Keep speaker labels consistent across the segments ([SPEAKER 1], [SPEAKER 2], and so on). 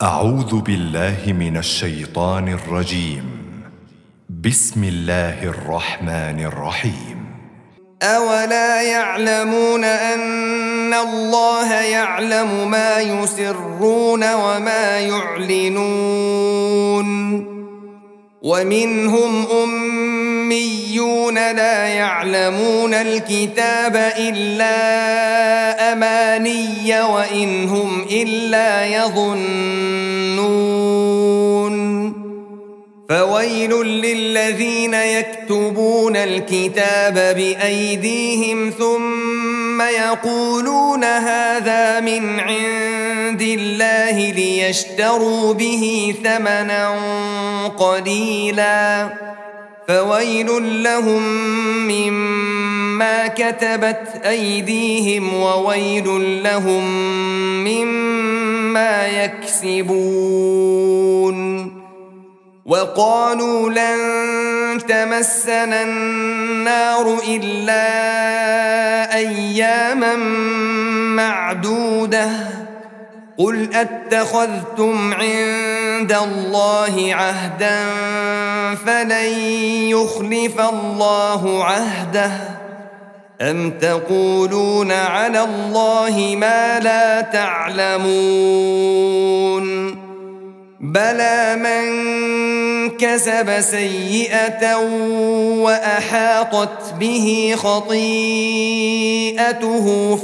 [SPEAKER 1] أعوذ بالله من الشيطان الرجيم. بسم الله الرحمن الرحيم.
[SPEAKER 2] أولا يعلمون أن الله يعلم ما يسرون وما يعلنون ومنهم أميون لا يعلمون الكتاب إلا أماني وإن هم إلا يظنون فويل للذين يكتبون الكتاب بأيديهم ثم يقولون هذا من عند الله ليشتروا به ثمنا قليلا فويل لهم مما كتبت أيديهم وويل لهم مما يكسبون. وقالوا لن تمسنا النار إلا أياما معدودة قل أتخذتم عند الله عهدا فلن يخلف الله عهده أم تقولون على الله ما لا تعلمون بلى من كسب سيئة وأحاطت به خطيئته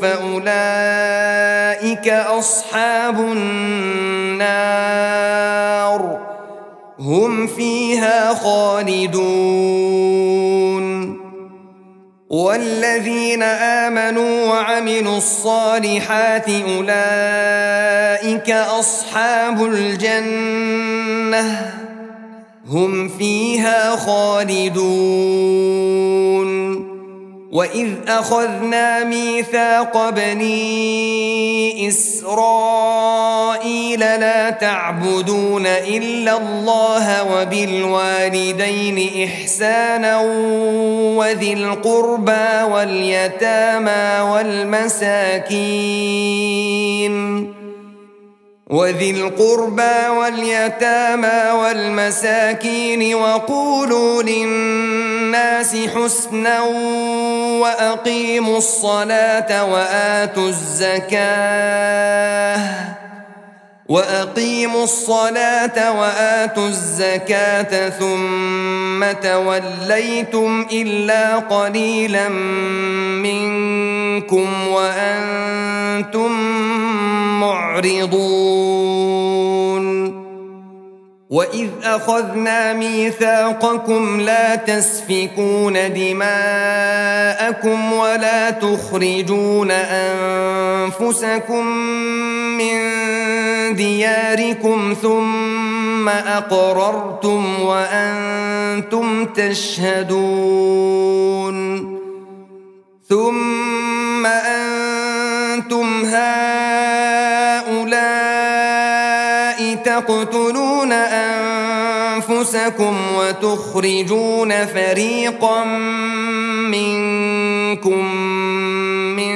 [SPEAKER 2] فأولئك أصحاب النار هم فيها خالدون. والذين آمنوا وعملوا الصالحات أولئك أصحاب الجنة هم فيها خالدون. وإذ أخذنا ميثاق بني إسرائيل لا تعبدون إلا الله وبالوالدين إحسانا وذي القربى واليتامى والمساكين وقولوا للناس حسنا وأقيموا الصلاة وآتوا الزكاة ثم توليتم إلا قليلا منكم وأنتم معرضون. وإذ أخذنا ميثاقكم لا تسفكون دماءكم ولا تخرجون أنفسكم من دياركم ثم أقررتم وأنتم تشهدون ثم أنتم هؤلاء تقتلون أنفسكم وتخرجون فريقا منكم من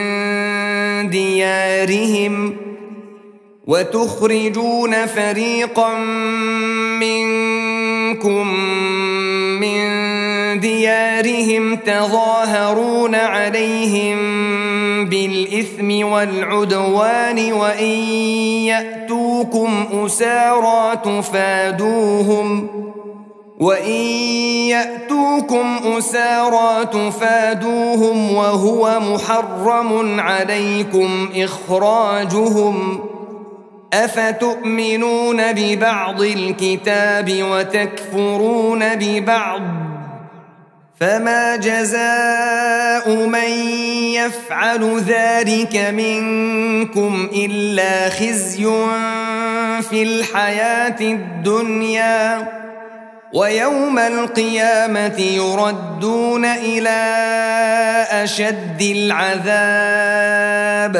[SPEAKER 2] ديارهم تظاهرون عليهم بالإثم والعدوان وإن يأتوكم أسارى تفادوهم وهو محرم عليكم إخراجهم أفتؤمنون ببعض الكتاب وتكفرون ببعض فما جزاء من يفعل ذلك منكم إلا خزي في الحياة الدنيا ويوم القيامة يردون إلى أشد العذاب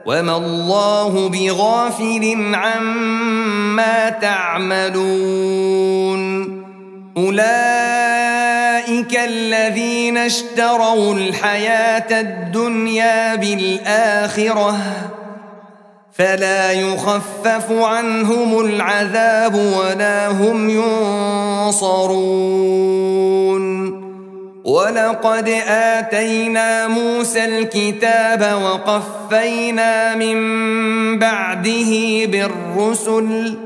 [SPEAKER 2] وما الله بغافل عما تعملون. أولئك الذين اشتروا الحياة الدنيا بالآخرة فلا يخفف عنهم العذاب ولا هم ينصرون. ولقد آتينا موسى الكتاب وقفينا من بعده بالرسل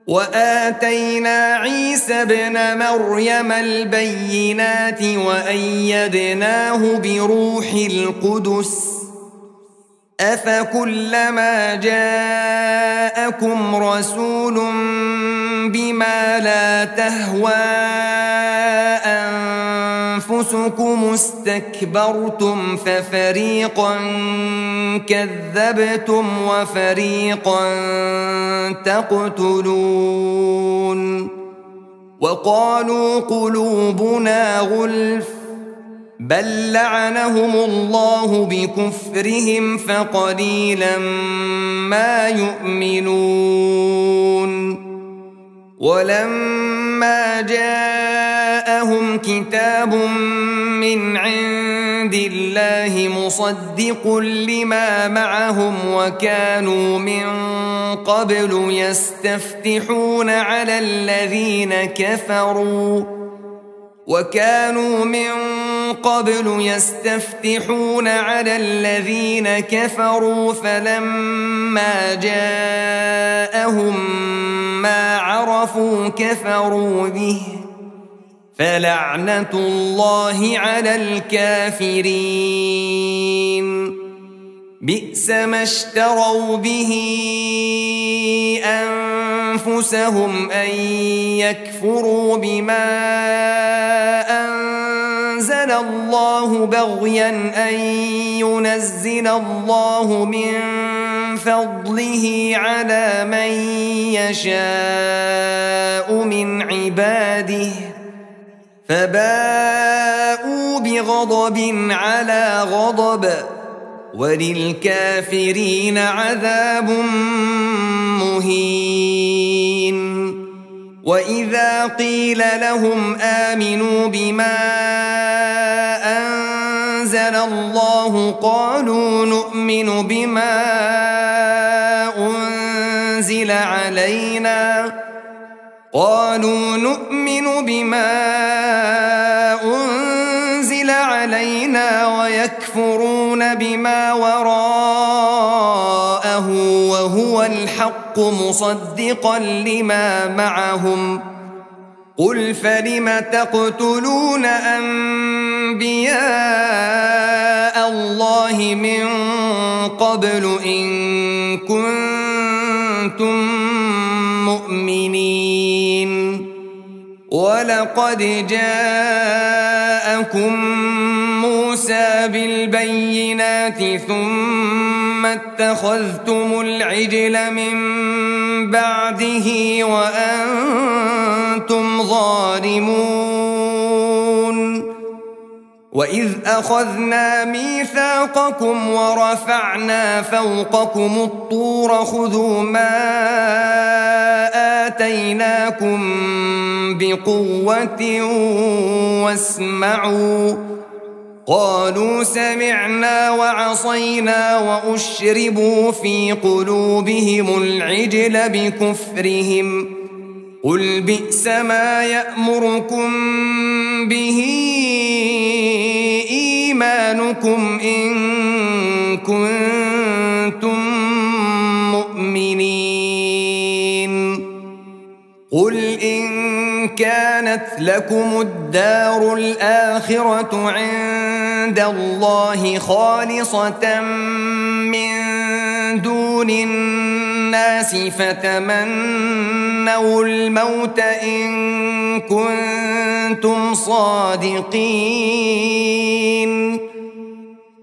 [SPEAKER 2] وآتينا عيسى ابن مريم البينات وأيدناه بروح القدس أفكلما جاءكم رسول بما لا تهوى أنفسكم استكبرتم ففريقا كذبتم وفريقا تقتلون. وقالوا قلوبنا غلف بل لعنهم الله بكفرهم فقليلا ما يؤمنون. ولما جاءهم كتاب من عند الله مصدق لما معهم وكانوا من قبل يستفتحون على الذين كفروا فلما جاءهم ما عرفوا كفروا به فلعنة الله على الكافرين. بئس ما اشتروا به أنفسهم أن يكفروا بما أنزل الله بغيا أن ينزل الله من فضله على من يشاء من عباده فباءوا بغضب على غضب وللكافرين عذاب مهين. وإذا قيل لهم آمنوا بما أنزل الله قالوا نؤمن بما أنزل علينا ويكفرون بما وراءه وهو الحق مصدقا لما معهم. قل فلم تقتلون أنبياء الله من قبل إن كنتم مؤمنين. ولقد جاءكم موسى بالبينات ثم اتخذتم العجل من بعده وأنتم ظالمون. وإذ أخذنا ميثاقكم ورفعنا فوقكم الطور خذوا ما آتيناكم بقوة واسمعوا قالوا سمعنا وعصينا وأشربوا في قلوبهم العجل بكفرهم. قل بئس ما يأمركم به إيمانكم إن كنتم مؤمنين. قل إن كانت لكم الدار الآخرة عند الله خالصة من دون الناس فتمنوا الموت إن كنتم صادقين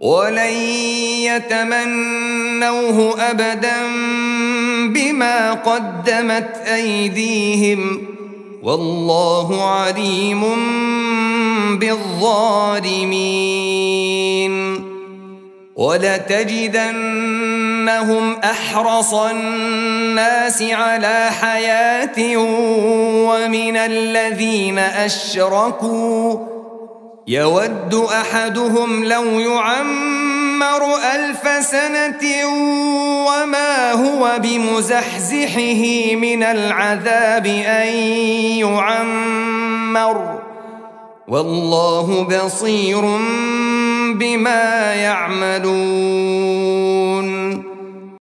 [SPEAKER 2] ولن يتمنوه أبدا بما قدمت أيديهم والله عليم بالظالمين. ولتجدنهم أحرص الناس على حياة ومن الذين أشركوا يود أحدهم لو يعمر يعمر 1000 سنة وما هو بمزحزحه من العذاب أن يعمر والله بصير بما يعملون